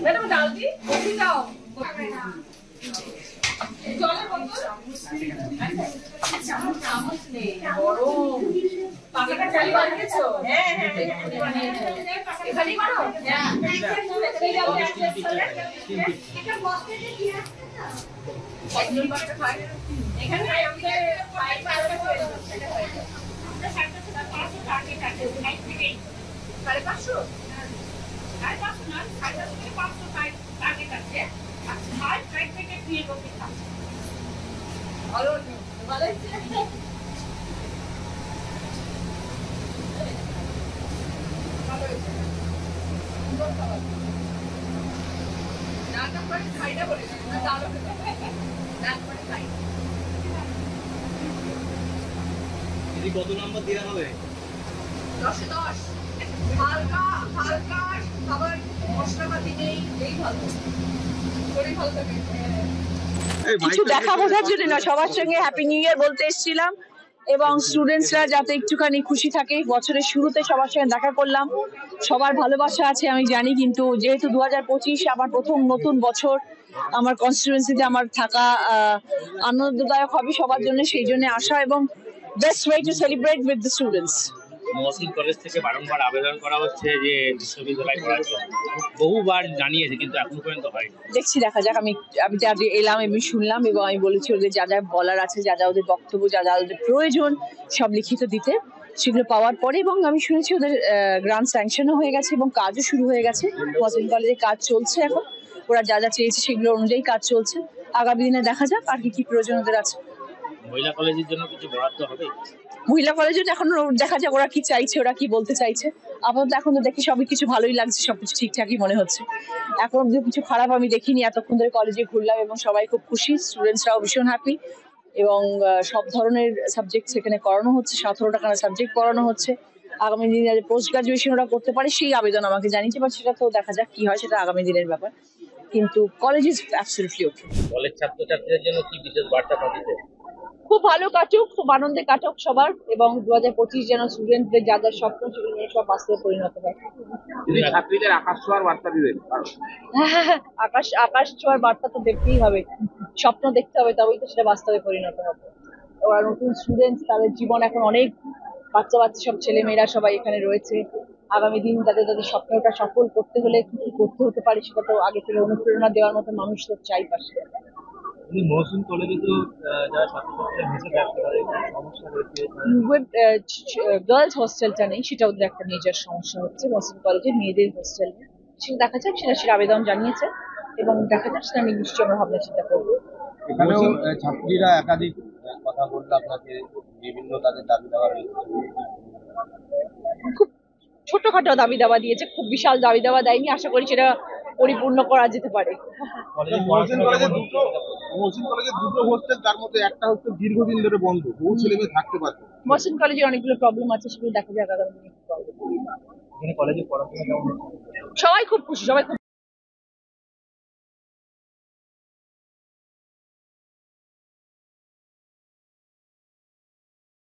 madam ডাল দি coffee দাও জলের বোতল চামচ নেই গরম পাকাটা চালি বানিয়েছো হ্যাঁ এখানেই বানাও হ্যাঁ এটা বস্তাতে কি আছে না অন্য বাচ্চা খায় এখানে আমাদের পাই পারবে সেটা হয়ে যায় আমরা 500 টাকা কাটে 550 550 না 500 টাকা কাটে আর 5 থেকে দিয়ে করতে থাকে আর ভালো আছে নাটা পরে খাইটা বলে না দাও নাটা পরে খাই এই কত নাম্বার দেয়া হবে 10 হালকা খাবার মশলাপাতি নেই এই ভালো শরীর ভালো থাকে কিছু দেখা বোঝার জন্য না সবার সঙ্গে হ্যাপি নিউ ইয়ার বলতে এসেছিলাম এবং স্টুডেন্টসরা যাতে একটুখানি খুশি থাকে বছরের শুরুতে সবার সঙ্গে দেখা করলাম সবার ভালোবাসা আছে আমি জানি কিন্তু যেহেতু 2025 আমার প্রথম নতুন বছর আমার কনস্টিটিউয়েন্সিতে আমার থাকা আনন্দদায়ক হবে সবার জন্য সেই জন্য আসা এবং best way to celebrate with the students Mohsin college থেকে বারংবার আবেদন করা হচ্ছে যে বিশ্ববিদ্যালয় করার জন্য বহুবার জানিয়েছে কিন্তু এখনো পর্যন্ত হয়নি দেখছি দেখা যাক আমি এলাম এবং শুনলাম এবং আমি বলেছি ওদের যা যা বলার আছে যা যা ওদের বক্তব্য যা যা ওদের প্রয়োজন সব লিখিত দিতে সেগুলো পাওয়ার পরে এবং আমি শুনেছি ওদের গ্রান্ট স্যাংশনও হয়ে গেছে এবং কাজও শুরু হয়ে গেছে মহসিন কলেজে কাজ চলছে এখন ওরা যা যা চেয়েছে সেগুলো অনুযায়ী কাজ চলছে আগামী দিনে দেখা যাক আর কি প্রয়োজন ওদের আছে মহিলা কলেজের জন্য কিছু বরাদ্দ হবে মহিলা কলেজে এখন দেখা যাক ওরা কি চাইছে ওরা কি বলতে চাইছে আপাতত এখন তো দেখি সবই কিছু ভালোই লাগছে সবকিছু ঠিকঠাকই মনে হচ্ছে এখন অব্দি কিছু খারাপ আমি দেখিনি এতক্ষণ ধরে কলেজে ঘুরলাম এবং সবাই খুব খুশি স্টুডেন্টসরাও ভীষণ হ্যাপি এবং সব ধরনের সাবজেক্ট সেখানে করানো হচ্ছে 17 টাকার সাবজেক্ট পড়ানো হচ্ছে আগামী দিনে পোস্ট গ্রাজুয়েশন ওরা করতে পারে সেই আবেদন আমাকে জানিয়েছে বাট সেটা তো দেখা যাক কি হয় সেটা আগামী দিনের ব্যাপার কিন্তু college is absolutely okay college ছাত্রছাত্রীদের জন্য কি বিশেষ বার্তা পাঠিয়েছে খুব ভালো কাটুক খুব আনন্দে কাটুক সবার এবং 2025 যেন স্টুডেন্টদের যা যা স্বপ্ন সেগুলো নিয়ে সব বাস্তবে পরিণত হয় ছাত্রীদের আকাশ ছোঁয়ার বার্তা দিবেন আকাশ ছোঁয়ার বার্তা তো দেখতেই হবে স্বপ্ন দেখতে হবে তবেই তো সেটা বাস্তবে পরিণত হবে ওরা নতুন স্টুডেন্ট তাদের জীবন এখন অনেক বাচ্চা সব ছেলে মেয়েরা সবাই এখানে রয়েছে আগামী দিন তাদের স্বপ্নটা সফল করতে হলে কি করতে হতে পারে সেটা তো আগে থেকে অনুপ্রেরণা দেওয়ার মতো মানুষ তো চাই পাশে মহসিন কলেজে তো যারা ছাত্রছাত্রীরা মেসে ব্যবসা করে সমস্যা রয়েছে গার্লস হোস্টেলটা নেই সেটা ওদের একটা মেজর সমস্যা হচ্ছে মহসিন কলেজে মেয়েদের হোস্টেল সেটা দেখা যাক সেটা আবেদন জানিয়েছে এবং দেখা যাক সেটা আমি নিশ্চয়ই আমরা ভাবনা চিন্তা করবো এখানেও ছাত্রীরা একাধিক কথা বলতে আপনাকে বিভিন্ন তাদের দাবি দেওয়া রয়েছে খুব ছোটখাটো দাবি দাওয়া দিয়েছে খুব বিশাল দাবি দাওয়া দেয়নি আশা করি সেটা পরিপূর্ণ করা যেতে পারে মহসিন কলেজে দুটো হোস্টেল তার মধ্যে একটা হোস্টেল দীর্ঘদিন ধরে বন্ধ বহু ছেলে মেয়ে থাকতে পারছে মহসিন কলেজে অনেকগুলো প্রবলেম আছে সেগুলো দেখা যাক আগামী দিনে কলেজে পড়াশোনা কেমন সবাই খুব খুশি সবাই খুব